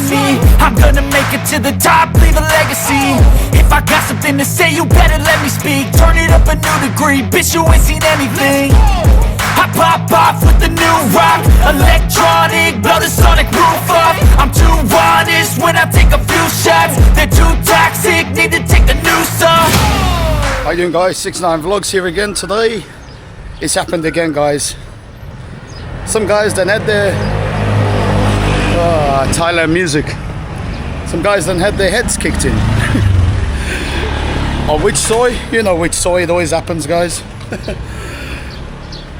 see. I'm gonna make it to the top, leave a legacy. If I got something to say, you better let me speak. Turn it up a new degree, bitch, you ain't seen anything. I pop off with the new rock, electronic, blow the sonic roof up. I'm too honest when I take a few shots. They're too toxic, need to take the noose off. How you doing, guys? 69 Vlogs here again today. It's happened again, guys. Some guys done had their Thailand music. Some guys done had their heads kicked in. On which soy? You know which soy, it always happens, guys.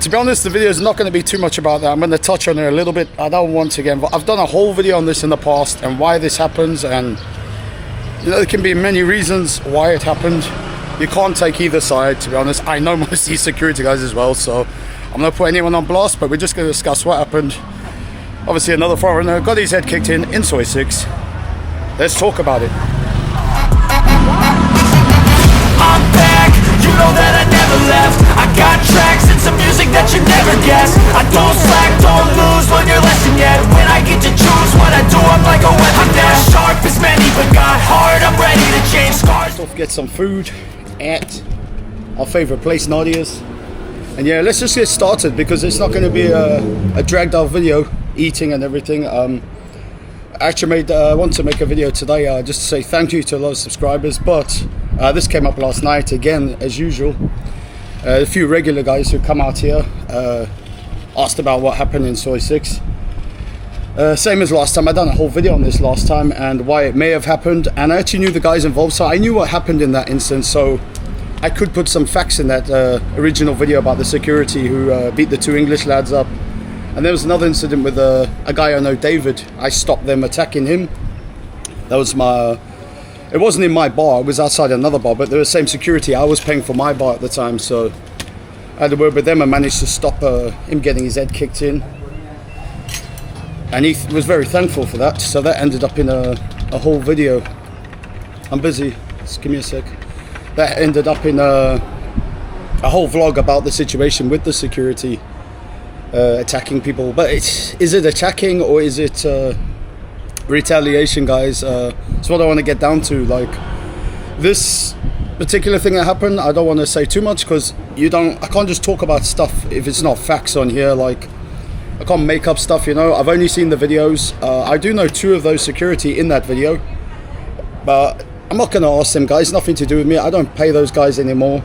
To be honest, the video is not going to be too much about that. I'm going to touch on it a little bit. I don't want to again, but I've done a whole video on this in the past and why this happens, and you know there can be many reasons why it happened. You can't take either side, to be honest. I know most of these security guys as well, so I'm not putting anyone on blast, but we're just going to discuss what happened. Obviously another foreigner got his head kicked in Soy 6. Let's talk about it. I'm back, you know that I never left. I got tracks and some music that you never guessed. I don't slack, don't lose, learn your lesson yet. When I get to choose what I do, I'm like a weapon. I'm not sharp as many, but got hard, I'm ready to change scars. Let's get some food at our favorite place, Nadia's. And yeah, let's just get started because it's not going to be a dragged out video, eating and everything. I actually want to make a video today just to say thank you to a lot of subscribers, but this came up last night again, as usual. A few regular guys who come out here asked about what happened in Soy 6. Same as last time. I done a whole video on this last time and why it may have happened, and I actually knew the guys involved, so I knew what happened in that instance, so I could put some facts in that original video about the security who beat the two English lads up. And there was another incident with a guy I know, David. I stopped them attacking him. That was it wasn't in my bar, it was outside another bar, but they were the same security. I was paying for my bar at the time, so I had a word with them and managed to stop him getting his head kicked in. And he was very thankful for that, so that ended up in a whole video. I'm busy, just give me a sec. That ended up in a whole vlog about the situation with the security attacking people. But is it attacking or is it retaliation, guys? That's what I want to get down to. Like this particular thing that happened, I don't want to say too much because I can't just talk about stuff if it's not facts on here. Like I can't make up stuff, you know. I've only seen the videos. I do know two of those security in that video, but I'm not going to ask them guys, nothing to do with me. I don't pay those guys anymore.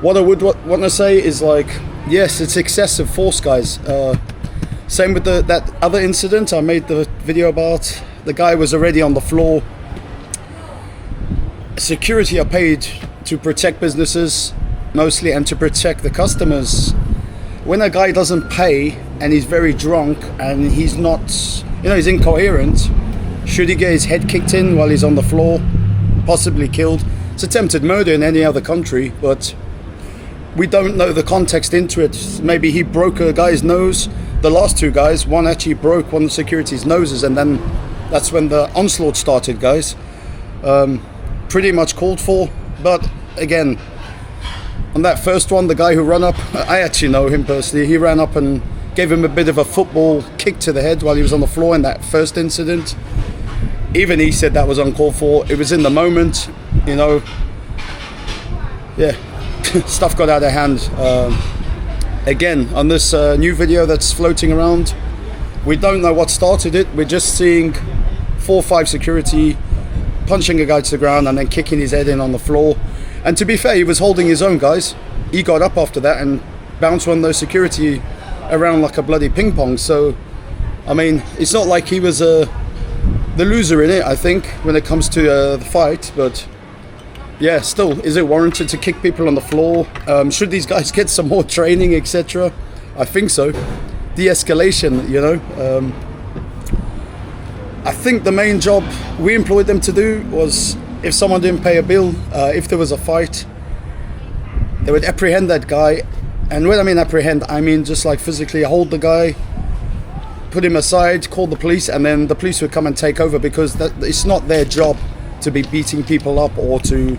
What I would want to say is, like, yes, it's excessive force, guys. Same with that other incident I made the video about. The guy was already on the floor. Security are paid to protect businesses mostly and to protect the customers. When a guy doesn't pay and he's very drunk and he's not, you know, he's incoherent, should he get his head kicked in while he's on the floor? Possibly killed. It's attempted murder in any other country, but we don't know the context into it. Maybe he broke a guy's nose. The last two guys, one actually broke one of the security's noses, and then that's when the onslaught started, guys. Pretty much called for, but again, on that first one, the guy who ran up, I actually know him personally, he ran up and gave him a bit of a football kick to the head while he was on the floor in that first incident. Even he said that was uncalled for. It was in the moment, you know. Yeah, stuff got out of hand. Again, on this new video that's floating around, we don't know what started it. We're just seeing 4 or 5 security punching a guy to the ground and then kicking his head in on the floor. And to be fair, he was holding his own, guys. He got up after that and bounced one of those security around like a bloody ping pong. So, I mean, it's not like he was the loser in it, I think, when it comes to the fight. But yeah, still, is it warranted to kick people on the floor? Should these guys get some more training, etc.? I think so. De-escalation, you know. I think the main job we employed them to do was, if someone didn't pay a bill, if there was a fight, they would apprehend that guy. And when I mean apprehend, I mean just like physically hold the guy, put him aside, call the police, and then the police would come and take over, because it's not their job to be beating people up or to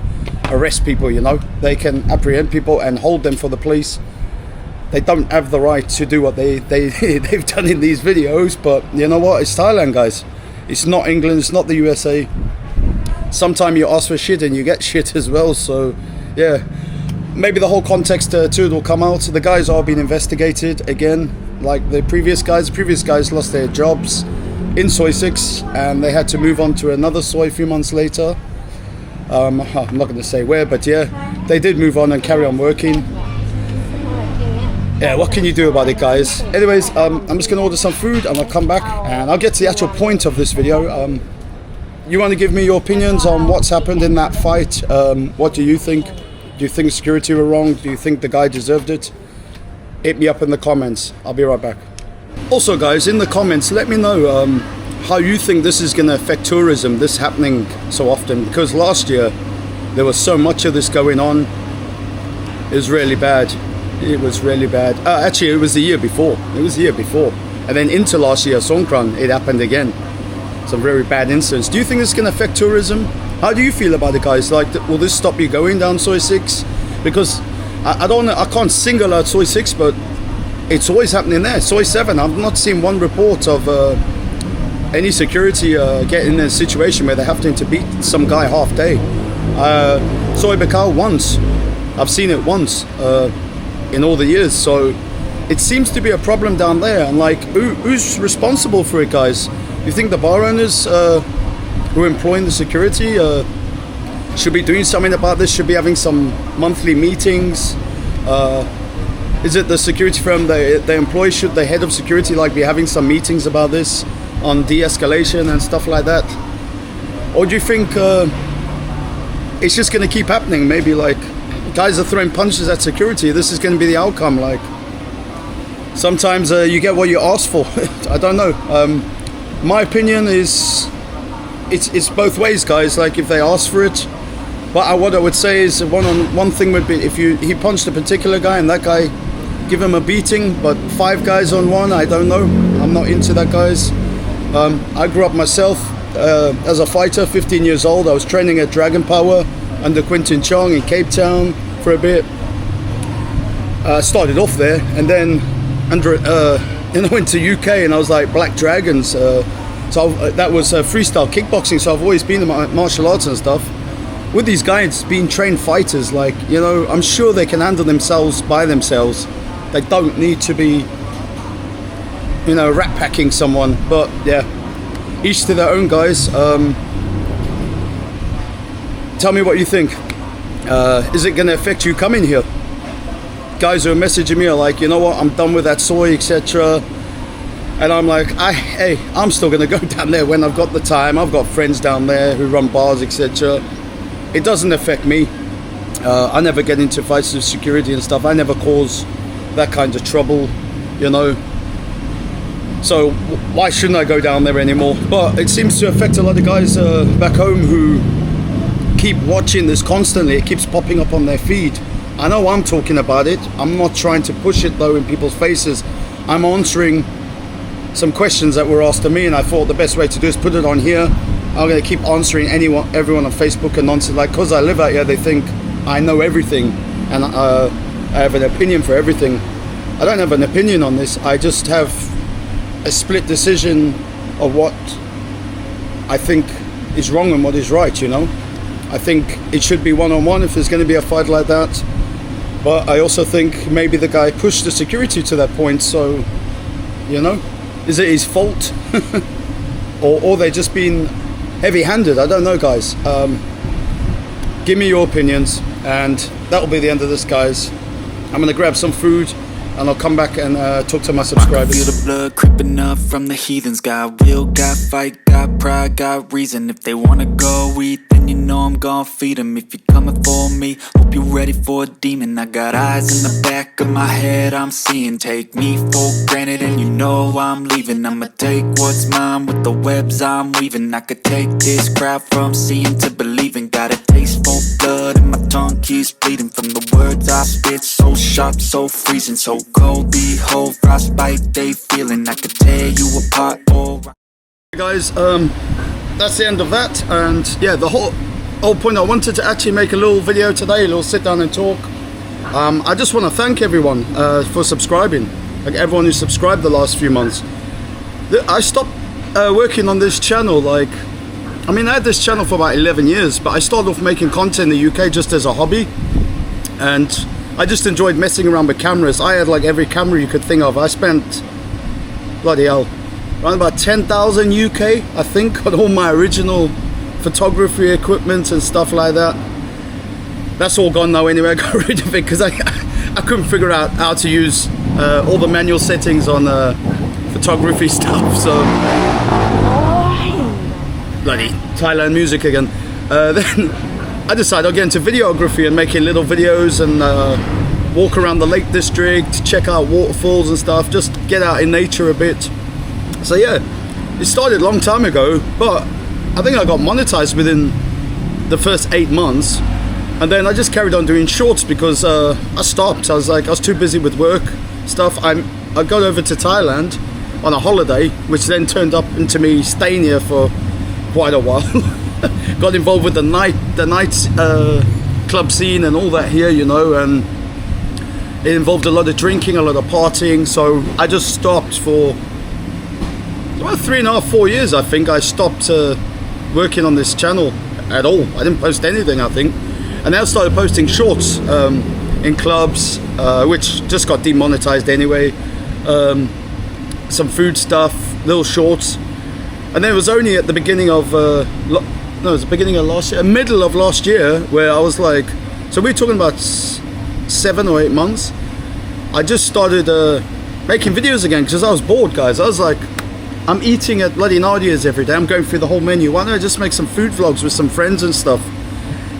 arrest people, you know. They can apprehend people and hold them for the police. They don't have the right to do what they've done in these videos, but you know what, it's Thailand, guys. It's not England, it's not the USA. Sometimes you ask for shit and you get shit as well. So yeah, maybe the whole context to it will come out. The guys are being investigated again, like the previous guys. The previous guys lost their jobs in Soy 6 and they had to move on to another soy a few months later. I'm not going to say where, but yeah, they did move on and carry on working. Yeah, what can you do about it, guys? Anyways, I'm just going to order some food and I'll come back and I'll get to the actual point of this video. You want to give me your opinions on what's happened in that fight? What do you think? Do you think security were wrong? Do you think the guy deserved it? Hit me up in the comments. I'll be right back. Also, guys, in the comments, let me know how you think this is going to affect tourism, this happening so often. Because last year, there was so much of this going on. It was really bad. It was really bad. Actually, it was the year before. It was the year before. And then into last year, Songkran, it happened again. Some very bad incidents. Do you think this is going to affect tourism? How do you feel about it, guys? Like, will this stop you going down Soy 6? Because I can't single out Soy 6, but it's always happening there. Soy 7, I've not seen one report of any security getting in a situation where they're having to beat some guy half day. Soy Bakau once. I've seen it once in all the years. So it seems to be a problem down there. And like, who's responsible for it, guys? You think the bar owners who are employing the security should be doing something about this? Should be having some monthly meetings? Is it the security firm they employ? Should the head of security like be having some meetings about this on de-escalation and stuff like that? Or do you think it's just going to keep happening? Maybe like guys are throwing punches at security. This is going to be the outcome. Like sometimes you get what you ask for. I don't know. My opinion is it's both ways, guys. Like if they ask for it, but what I would say is one thing would be if he punched a particular guy and that guy give him a beating, but 5 guys on one, I don't know. I'm not into that, guys. I grew up myself as a fighter, 15 years old. I was training at Dragon Power under Quintin Chong in Cape Town for a bit. Started off there and then I went to UK and I was like Black Dragons. That was freestyle kickboxing, so I've always been in martial arts and stuff. With these guys being trained fighters, like, you know, I'm sure they can handle themselves by themselves. They don't need to be, you know, rat packing someone. But yeah, each to their own, guys. Tell me what you think. Is it going to affect you coming here? Guys who are messaging me are like, you know what, I'm done with that soy, etc. And I'm like, hey, I'm still going to go down there when I've got the time. I've got friends down there who run bars, etc. It doesn't affect me. I never get into fights with security and stuff. I never cause that kind of trouble, you know. So why shouldn't I go down there anymore? But it seems to affect a lot of guys back home who keep watching this constantly. It keeps popping up on their feed. I know I'm talking about it. I'm not trying to push it though in people's faces. I'm answering some questions that were asked to me, and I thought the best way to do is put it on here. I'm going to keep answering everyone on Facebook and nonsense. Like, because I live out here, they think I know everything and I have an opinion for everything. I don't have an opinion on this. I just have a split decision of what I think is wrong and what is right, you know. I think it should be one-on-one if there's going to be a fight like that. But I also think maybe the guy pushed the security to that point, so, you know, is it his fault? or they're just being heavy-handed? I don't know, guys. Give me your opinions, and that'll be the end of this, guys. I'm going to grab some food, and I'll come back and talk to my subscribers. I can feel the blood creeping up from the heathens. Got will, got fight, got pride, got reason. If they wanna go eat, then you know I'm gon' feed them. If you're coming for me, hope you're ready for a demon. I got eyes in the back of my head, I'm seeing. Take me for granted and you know I'm leaving. I'ma take what's mine with the webs I'm weaving. I could take this crowd from seeing to believing. Got a taste for blood and my tongue keeps bleeding. From the words I spit, so sharp, so freezing, so cold, behold, frostbite they feeling. I could tear you apart. Guys, that's the end of that, and yeah, the whole point, I wanted to actually make a little video today, a little sit down and talk. I just want to thank everyone for subscribing, like everyone who subscribed the last few months. I stopped working on this channel, like, I mean, I had this channel for about 11 years, but I started off making content in the UK just as a hobby, and I just enjoyed messing around with cameras. I had like every camera you could think of. I spent, bloody hell, around about 10,000 UK, I think, on all my original photography equipment and stuff like that. That's all gone now anyway. I got rid of it because I couldn't figure out how to use all the manual settings on photography stuff, so bloody Thailand music again. Then I decided I'll get into videography and making little videos and walk around the Lake District, check out waterfalls and stuff, just get out in nature a bit. So yeah, it started a long time ago, but I think I got monetized within the first 8 months, and then I just carried on doing shorts because I stopped. I was too busy with work stuff. I got over to Thailand on a holiday, which then turned up into me staying here for quite a while. Got involved with the night club scene and all that here, you know, and it involved a lot of drinking, a lot of partying. So I just stopped for about 3.5, 4 years. I think I stopped working on this channel at all. I didn't post anything, I think, and then I started posting shorts in clubs, which just got demonetized anyway. Some food stuff, little shorts, and then it was only at the beginning of it was the beginning of last year, middle of last year, where I was like, so we're talking about 7 or 8 months. I just started making videos again because I was bored, guys. I was like, I'm eating at bloody Nadia's every day. I'm going through the whole menu. Why don't I just make some food vlogs with some friends and stuff?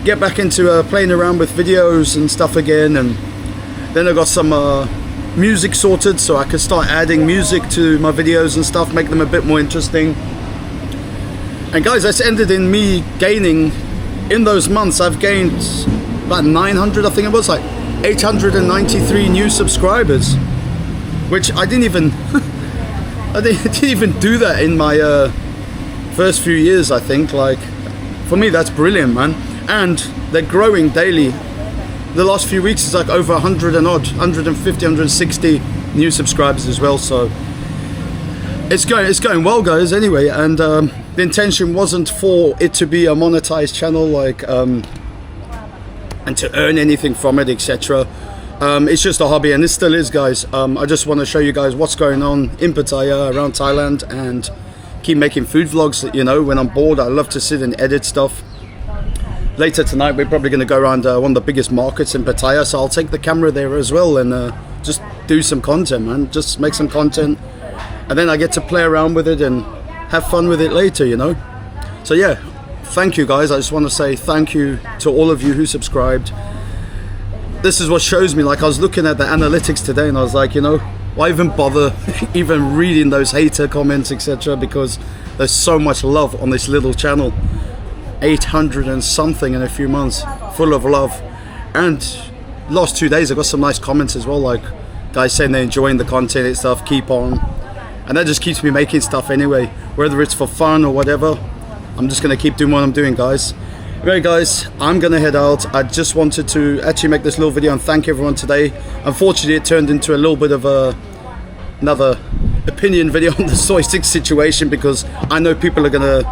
Get back into playing around with videos and stuff again, and then I got some music sorted so I could start adding music to my videos and stuff, make them a bit more interesting. And guys, that's ended in me gaining, in those months, I've gained about 900, I think it was, like 893 new subscribers, which I didn't even, I didn't even do that in my first few years, I think. Like, for me, that's brilliant, man. And they're growing daily. The last few weeks is like over 100 and odd, 150, 160 new subscribers as well. So it's going well, guys. Anyway, and the intention wasn't for it to be a monetized channel, like and to earn anything from it, etc. It's just a hobby, and it still is, guys. I just want to show you guys what's going on in Pattaya, around Thailand, and keep making food vlogs. You know, when I'm bored, I love to sit and edit stuff. Later tonight, we're probably going to go around one of the biggest markets in Pattaya, so I'll take the camera there as well and just do some content, man. Just make some content, and then I get to play around with it and have fun with it later, you know. So yeah, thank you, guys. I just want to say thank you to all of you who subscribed. This is what shows me, like, I was looking at the analytics today and I was like, you know, why even bother even reading those hater comments, etc., because there's so much love on this little channel. 800 and something in a few months, full of love. And last 2 days I got some nice comments as well, like guys saying they're enjoying the content and stuff, keep on. And that just keeps me making stuff anyway, whether it's for fun or whatever. I'm just gonna keep doing what I'm doing, guys. Okay, guys, I'm gonna head out. I just wanted to actually make this little video and thank everyone today. Unfortunately, it turned into a little bit of another opinion video on the soy 6 situation, because I know people are gonna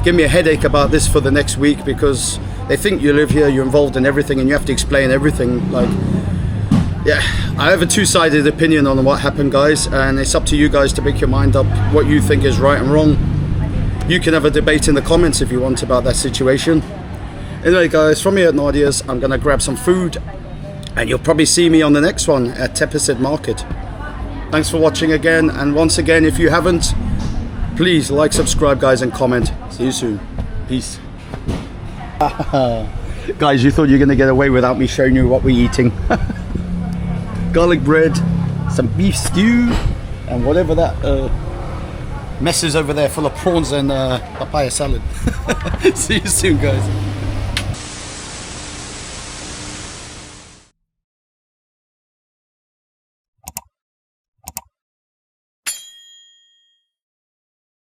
give me a headache about this for the next week, because they think you live here, you're involved in everything, and you have to explain everything. Like, yeah, I have a two-sided opinion on what happened, guys, and it's up to you guys to make your mind up what you think is right and wrong. You can have a debate in the comments if you want about that situation. Anyway, guys, from here at Nadia's, I'm gonna grab some food, and you'll probably see me on the next one at Tepesit Market. Thanks for watching again, and once again, if you haven't, please like, subscribe, guys, and comment. See you soon. Peace. Guys, you thought you were going to get away without me showing you what we're eating. Garlic bread, some beef stew, and whatever that mess is over there full of prawns and papaya salad. See you soon, guys.